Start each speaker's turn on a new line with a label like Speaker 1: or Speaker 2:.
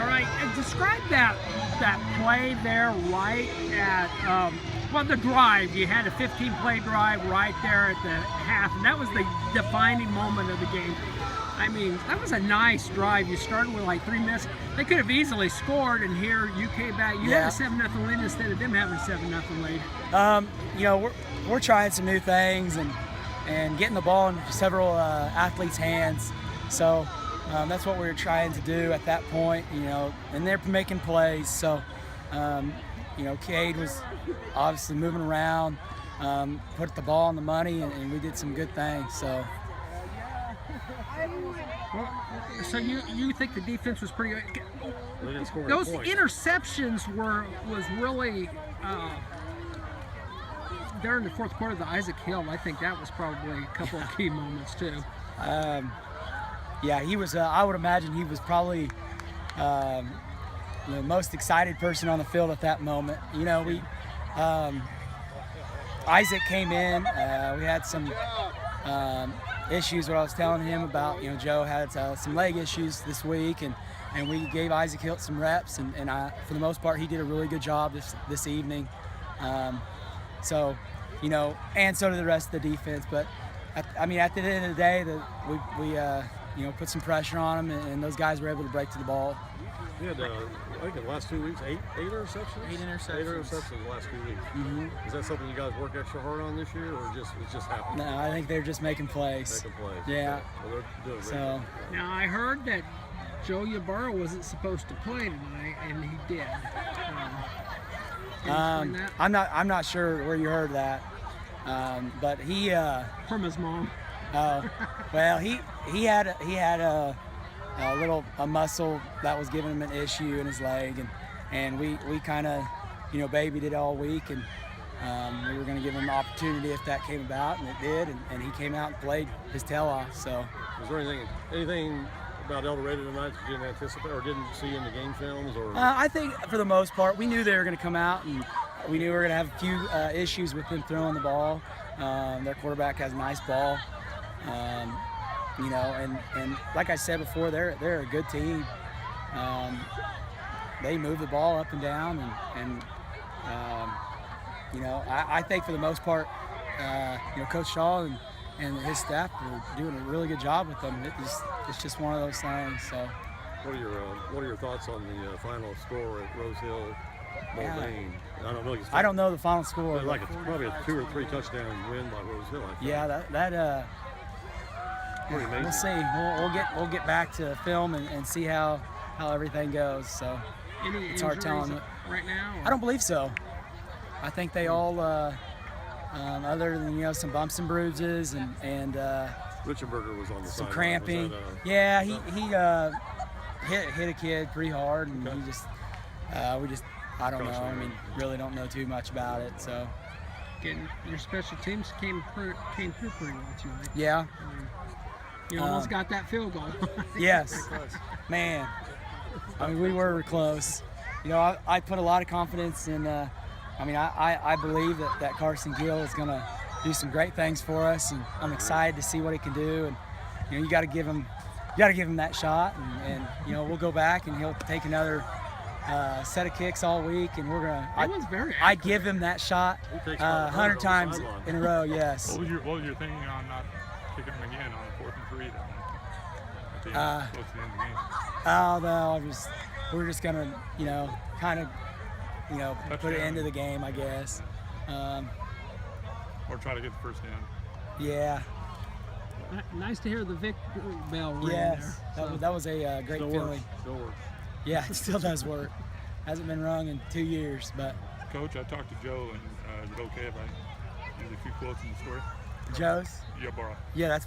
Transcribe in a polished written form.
Speaker 1: All right, and describe that play there right at the drive. You had a 15-play drive right there at the half, and that was the defining moment of the game. I mean, that was a nice drive. You started with like 3 minutes. They could have easily scored, and here you came back. You had a 7-0 lead instead of them having a 7-0 lead.
Speaker 2: You know, we're trying some new things and getting the ball in several athletes' hands. So that's what we were trying to do at that point. You know, and they're making plays. So you know, Cade was obviously moving around, put the ball on the money, and we did some good things. So.
Speaker 1: So you think the defense was pretty good? Those interceptions was really there in the fourth quarter. The Isaac Hill, I think that was probably a couple of key moments too.
Speaker 2: Yeah, he was. I would imagine he was probably the most excited person on the field at that moment. You know, Isaac came in. We had some issues. What I was telling him about, you know, Joe had some leg issues this week, and we gave Isaac Hill some reps, and for the most part, he did a really good job this evening. So, you know, and so did the rest of the defense. But I mean, at the end of the day, we you know, put some pressure on them, and those guys were able to break to the ball.
Speaker 3: You had, I think in the last 2 weeks, eight interceptions?
Speaker 4: 8 interceptions.
Speaker 3: 8 interceptions in the last 2 weeks.
Speaker 2: Mm-hmm.
Speaker 3: Is that something you guys work extra hard on this year, or it just happened?
Speaker 2: No, I think they're just making plays.
Speaker 3: Making plays.
Speaker 2: Yeah.
Speaker 3: Well, they're doing great.
Speaker 2: So.
Speaker 1: Now I heard that Joe Ybarra wasn't supposed to play tonight, and he did.
Speaker 2: I'm not sure where you heard that, but he
Speaker 1: from his mom.
Speaker 2: Oh, well, he had a muscle that was giving him an issue in his leg, and we kind of, you know, babied it all week, and we were going to give him an opportunity if that came about, and it did, and he came out and played his tail off. So.
Speaker 3: Was there anything about El Dorado tonight that you didn't anticipate or didn't see in the game films? Or
Speaker 2: I think for the most part, we knew they were going to come out, and we knew we were going to have a few issues with them throwing the ball. Their quarterback has a nice ball. You know, and like I said before, they're a good team. They move the ball up and down, and you know, I think for the most part, you know, Coach Shaw and his staff are doing a really good job with them. It's just one of those things. So.
Speaker 3: What are your thoughts on the final score at Rose Hill? Mulvane? I don't know
Speaker 2: the final score.
Speaker 3: Probably a 2 or 3 touchdown win by Rose Hill, I think.
Speaker 2: Yeah, we'll see. We'll get back to film and see how everything goes. So
Speaker 1: it's
Speaker 2: hard telling
Speaker 1: right now.
Speaker 2: I don't believe so. I think they all, other than, you know, some bumps and bruises and
Speaker 3: Richenberger was on the
Speaker 2: some
Speaker 3: side.
Speaker 2: cramping. Yeah, he hit a kid pretty hard, and he just I don't know. I mean, really don't know too much about it. So.
Speaker 1: Your special teams came through pretty well tonight.
Speaker 2: Yeah.
Speaker 1: You almost got that field goal.
Speaker 2: Yes. Man. I mean, we were close. You know, I put a lot of confidence in, I mean, I believe that Carson Gill is going to do some great things for us, and I'm excited to see what he can do. And, you know, you got to give him that shot, and you know, we'll go back and he'll take another set of kicks all week, and we're gonna. I'd give him that shot 100 times in a row. Yes.
Speaker 5: What was your thinking on not kicking him again on 4th and 3? Close to the end of the game.
Speaker 2: Oh no, we're just gonna, you know, kind of, you know, put it into the game, I guess.
Speaker 5: Or try to get the first down.
Speaker 2: Yeah.
Speaker 1: Nice to hear the victory bell ring.
Speaker 2: Yes,
Speaker 1: there.
Speaker 2: That was a great feeling.
Speaker 3: Still works.
Speaker 2: Yeah, it still does work. Hasn't been rung in 2 years, but.
Speaker 5: Coach, I talked to Joe, and is it okay if I use a few quotes in the story?
Speaker 2: Joe's?
Speaker 5: Yeah, Bora.
Speaker 2: Yeah, that's